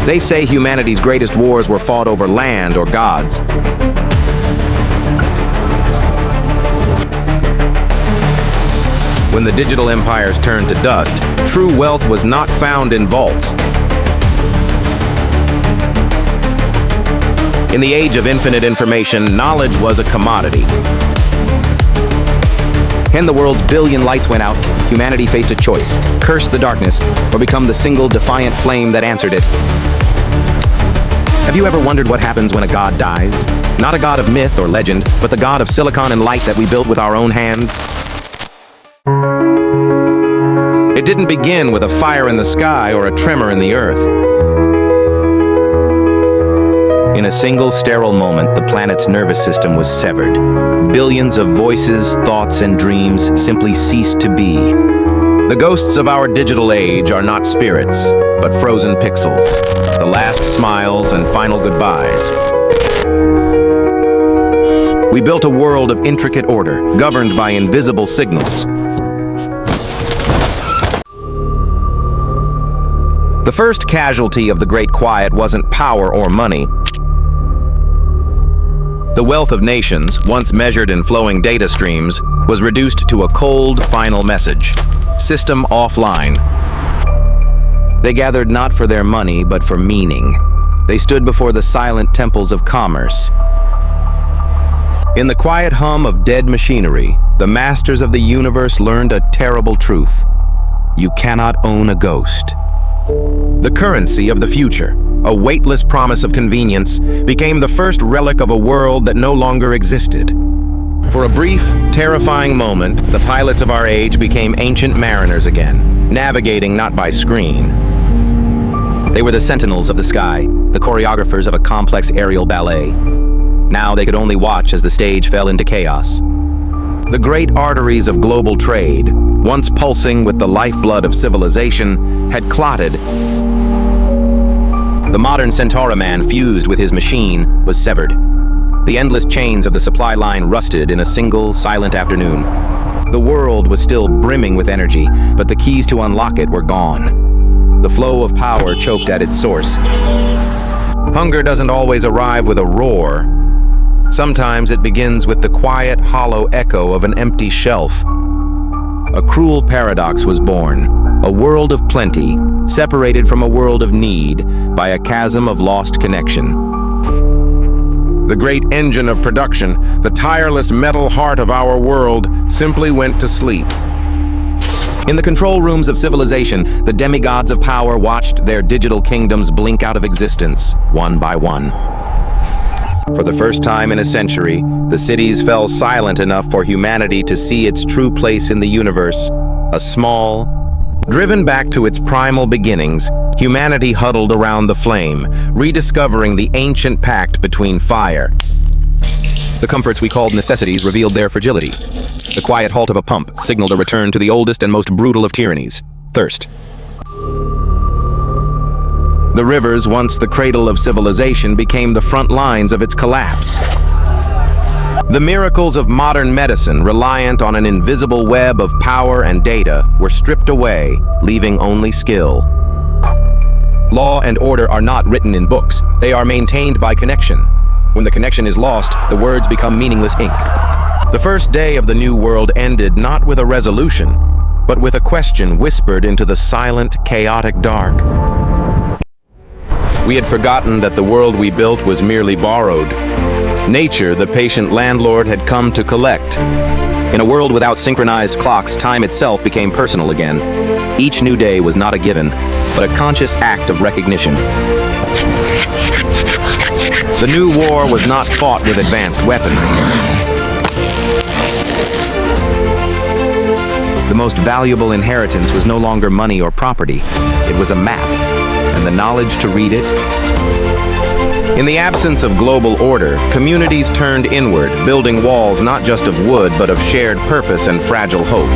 They say humanity's greatest wars were fought over land or gods. When the digital empires turned to dust, true wealth was not found in vaults. In the age of infinite information, knowledge was a commodity. When the world's billion lights went out, humanity faced a choice: curse the darkness, or become the single defiant flame that answered it. Have you ever wondered what happens when a god dies? Not a god of myth or legend, but the god of silicon and light that we built with our own hands. It didn't begin with a fire in the sky or a tremor in the earth. In a single sterile moment, the planet's nervous system was severed. Billions of voices, thoughts, and dreams simply ceased to be. The ghosts of our digital age are not spirits, but frozen pixels, the last smiles and final goodbyes. We built a world of intricate order, governed by invisible signals. The first casualty of the Great Quiet wasn't power or money. The wealth of nations, once measured in flowing data streams, was reduced to a cold, final message: system offline. They gathered not for their money, but for meaning. They stood before the silent temples of commerce. In the quiet hum of dead machinery, the masters of the universe learned a terrible truth: you cannot own a ghost. The currency of the future, a weightless promise of convenience, became the first relic of a world that no longer existed. For a brief, terrifying moment, the pilots of our age became ancient mariners again, navigating not by screen. They were the sentinels of the sky, the choreographers of a complex aerial ballet. Now they could only watch as the stage fell into chaos. The great arteries of global trade, once pulsing with the lifeblood of civilization, had clotted. The modern Centaur man, fused with his machine, was severed. The endless chains of the supply line rusted in a single, silent afternoon. The world was still brimming with energy, but the keys to unlock it were gone. The flow of power choked at its source. Hunger doesn't always arrive with a roar. Sometimes it begins with the quiet, hollow echo of an empty shelf. A cruel paradox was born: a world of plenty, separated from a world of need by a chasm of lost connection. The great engine of production, the tireless metal heart of our world, simply went to sleep. In the control rooms of civilization, the demigods of power watched their digital kingdoms blink out of existence, one by one. For the first time in a century, the cities fell silent enough for humanity to see its true place in the universe: a small, driven back to its primal beginnings, humanity huddled around the flame, rediscovering the ancient pact between fire. The comforts we called necessities revealed their fragility. The quiet halt of a pump signaled a return to the oldest and most brutal of tyrannies: thirst. The rivers, once the cradle of civilization, became the front lines of its collapse. The miracles of modern medicine, reliant on an invisible web of power and data, were stripped away, leaving only skill. Law and order are not written in books. They are maintained by connection. When the connection is lost, the words become meaningless ink. The first day of the new world ended not with a resolution, but with a question whispered into the silent, chaotic dark. We had forgotten that the world we built was merely borrowed. Nature, the patient landlord, had come to collect. In a world without synchronized clocks, time itself became personal again. Each new day was not a given, but a conscious act of recognition. The new war was not fought with advanced weaponry. The most valuable inheritance was no longer money or property. It was a map, and the knowledge to read it. In the absence of global order, communities turned inward, building walls not just of wood, but of shared purpose and fragile hope.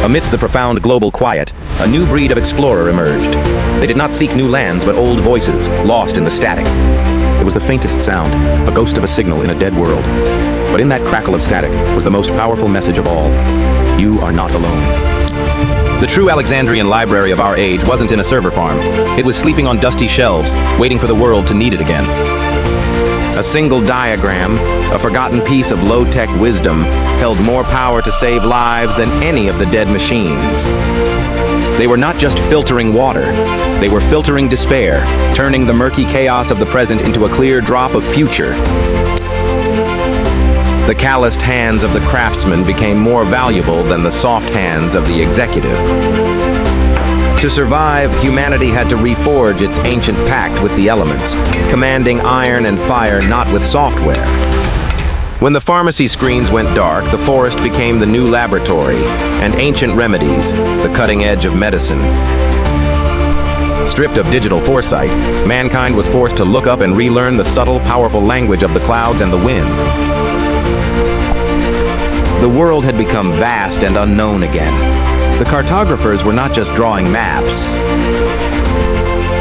Amidst the profound global quiet, a new breed of explorer emerged. They did not seek new lands, but old voices, lost in the static. It was the faintest sound, a ghost of a signal in a dead world. But in that crackle of static was the most powerful message of all: you are not alone. The true Alexandrian library of our age wasn't in a server farm. It was sleeping on dusty shelves, waiting for the world to need it again. A single diagram, a forgotten piece of low-tech wisdom, held more power to save lives than any of the dead machines. They were not just filtering water, they were filtering despair, turning the murky chaos of the present into a clear drop of future. The calloused hands of the craftsman became more valuable than the soft hands of the executive. To survive, humanity had to reforge its ancient pact with the elements, commanding iron and fire not with software. When the pharmacy screens went dark, the forest became the new laboratory, and ancient remedies, the cutting edge of medicine. Stripped of digital foresight, mankind was forced to look up and relearn the subtle, powerful language of the clouds and the wind. The world had become vast and unknown again. The cartographers were not just drawing maps.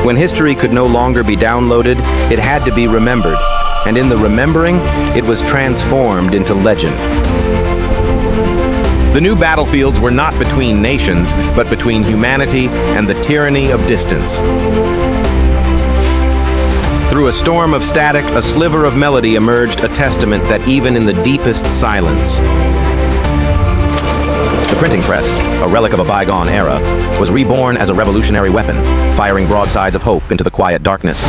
When history could no longer be downloaded, it had to be remembered. And in the remembering, it was transformed into legend. The new battlefields were not between nations, but between humanity and the tyranny of distance. Through a storm of static, a sliver of melody emerged, a testament that even in the deepest silence. The printing press, a relic of a bygone era, was reborn as a revolutionary weapon, firing broadsides of hope into the quiet darkness.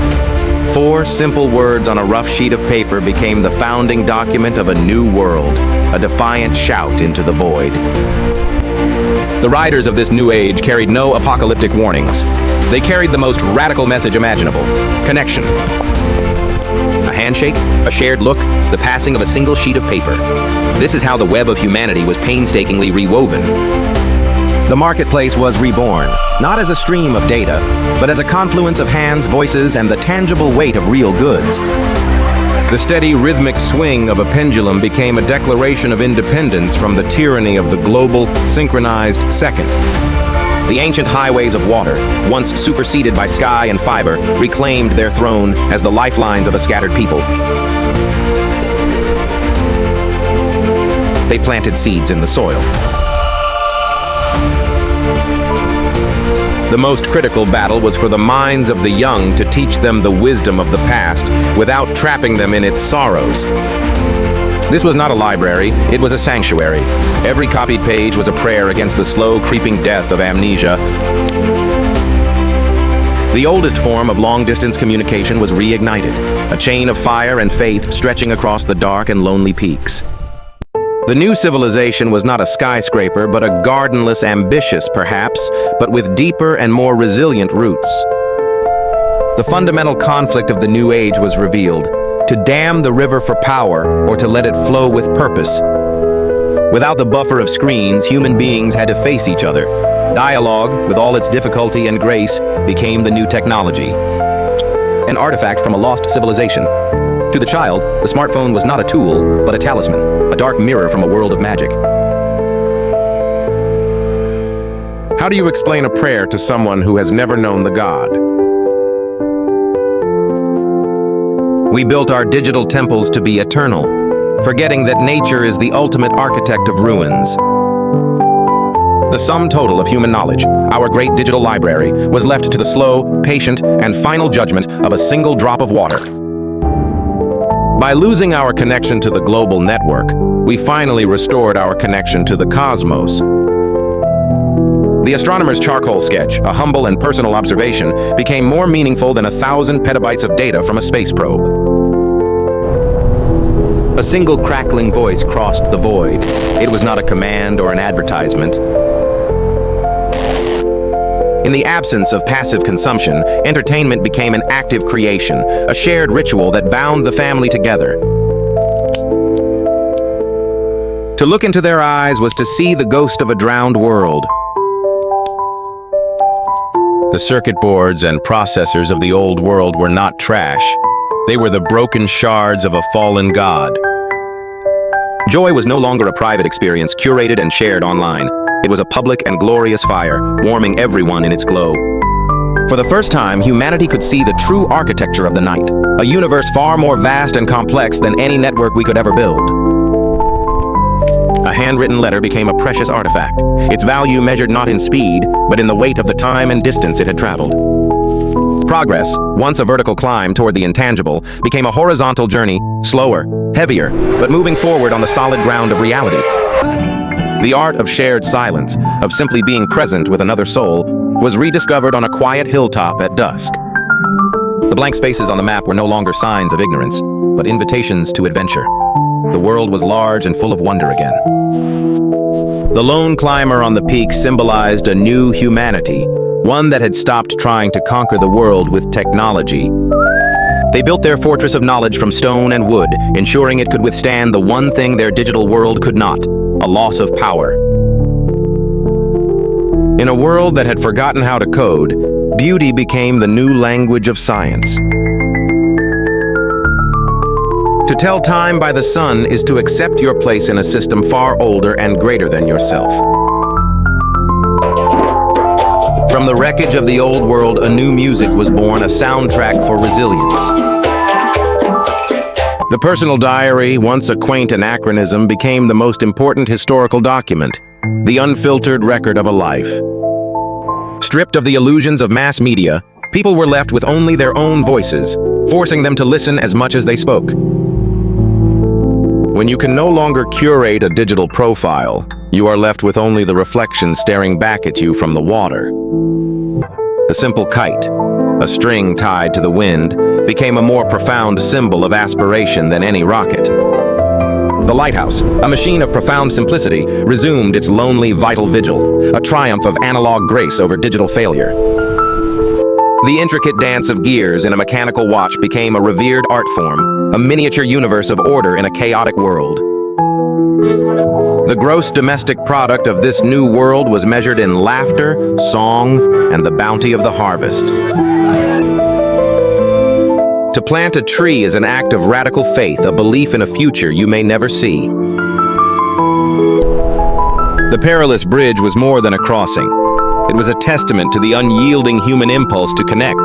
4 simple words on a rough sheet of paper became the founding document of a new world, a defiant shout into the void. The riders of this new age carried no apocalyptic warnings. They carried the most radical message imaginable: connection. A handshake, a shared look, the passing of a single sheet of paper. This is how the web of humanity was painstakingly rewoven. The marketplace was reborn, not as a stream of data, but as a confluence of hands, voices, and the tangible weight of real goods. The steady rhythmic swing of a pendulum became a declaration of independence from the tyranny of the global, synchronized second. The ancient highways of water, once superseded by sky and fiber, reclaimed their throne as the lifelines of a scattered people. They planted seeds in the soil. The most critical battle was for the minds of the young to teach them the wisdom of the past without trapping them in its sorrows. This was not a library, it was a sanctuary. Every copied page was a prayer against the slow, creeping death of amnesia. The oldest form of long-distance communication was reignited, a chain of fire and faith stretching across the dark and lonely peaks. The new civilization was not a skyscraper, but a gardenless, ambitious, perhaps, but with deeper and more resilient roots. The fundamental conflict of the new age was revealed: to dam the river for power, or to let it flow with purpose. Without the buffer of screens, human beings had to face each other. Dialogue, with all its difficulty and grace, became the new technology. An artifact from a lost civilization. To the child, the smartphone was not a tool, but a talisman, a dark mirror from a world of magic. How do you explain a prayer to someone who has never known the God? We built our digital temples to be eternal, forgetting that nature is the ultimate architect of ruins. The sum total of human knowledge, our great digital library, was left to the slow, patient, and final judgment of a single drop of water. By losing our connection to the global network, we finally restored our connection to the cosmos. The astronomer's charcoal sketch, a humble and personal observation, became more meaningful than 1,000 petabytes of data from a space probe. A single crackling voice crossed the void. It was not a command or an advertisement. In the absence of passive consumption, entertainment became an active creation, a shared ritual that bound the family together. To look into their eyes was to see the ghost of a drowned world. The circuit boards and processors of the old world were not trash. They were the broken shards of a fallen god. Joy was no longer a private experience curated and shared online. It was a public and glorious fire, warming everyone in its glow. For the first time, humanity could see the true architecture of the night, a universe far more vast and complex than any network we could ever build. A handwritten letter became a precious artifact, its value measured not in speed, but in the weight of the time and distance it had traveled. Progress, once a vertical climb toward the intangible, became a horizontal journey, slower, heavier, but moving forward on the solid ground of reality. The art of shared silence, of simply being present with another soul, was rediscovered on a quiet hilltop at dusk. The blank spaces on the map were no longer signs of ignorance, but invitations to adventure. The world was large and full of wonder again. The lone climber on the peak symbolized a new humanity, one that had stopped trying to conquer the world with technology. They built their fortress of knowledge from stone and wood, ensuring it could withstand the one thing their digital world could not, a loss of power. In a world that had forgotten how to code, beauty became the new language of science. To tell time by the sun is to accept your place in a system far older and greater than yourself. From the wreckage of the old world, a new music was born, a soundtrack for resilience. The personal diary, once a quaint anachronism, became the most important historical document, the unfiltered record of a life. Stripped of the illusions of mass media, people were left with only their own voices, forcing them to listen as much as they spoke. When you can no longer curate a digital profile, you are left with only the reflection staring back at you from the water. The simple kite, a string tied to the wind, became a more profound symbol of aspiration than any rocket. The lighthouse, a machine of profound simplicity, resumed its lonely, vital vigil, a triumph of analog grace over digital failure. The intricate dance of gears in a mechanical watch became a revered art form, a miniature universe of order in a chaotic world. The gross domestic product of this new world was measured in laughter, song, and the bounty of the harvest. To plant a tree is an act of radical faith, a belief in a future you may never see. The perilous bridge was more than a crossing. It was a testament to the unyielding human impulse to connect.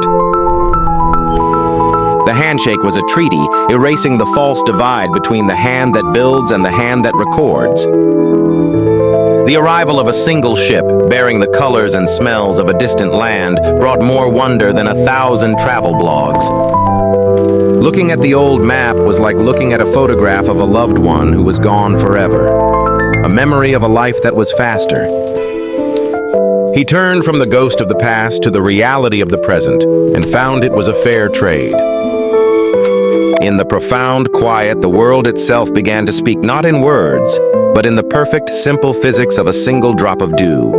The handshake was a treaty, erasing the false divide between the hand that builds and the hand that records. The arrival of a single ship, bearing the colors and smells of a distant land, brought more wonder than 1,000 travel blogs. Looking at the old map was like looking at a photograph of a loved one who was gone forever, a memory of a life that was faster. He turned from the ghost of the past to the reality of the present and found it was a fair trade. In the profound quiet, the world itself began to speak not in words, but in the perfect, simple physics of a single drop of dew.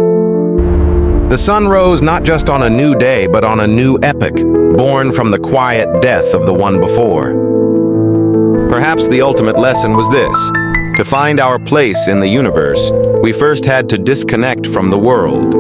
The sun rose not just on a new day, but on a new epoch, born from the quiet death of the one before. Perhaps the ultimate lesson was this: to find our place in the universe, we first had to disconnect from the world.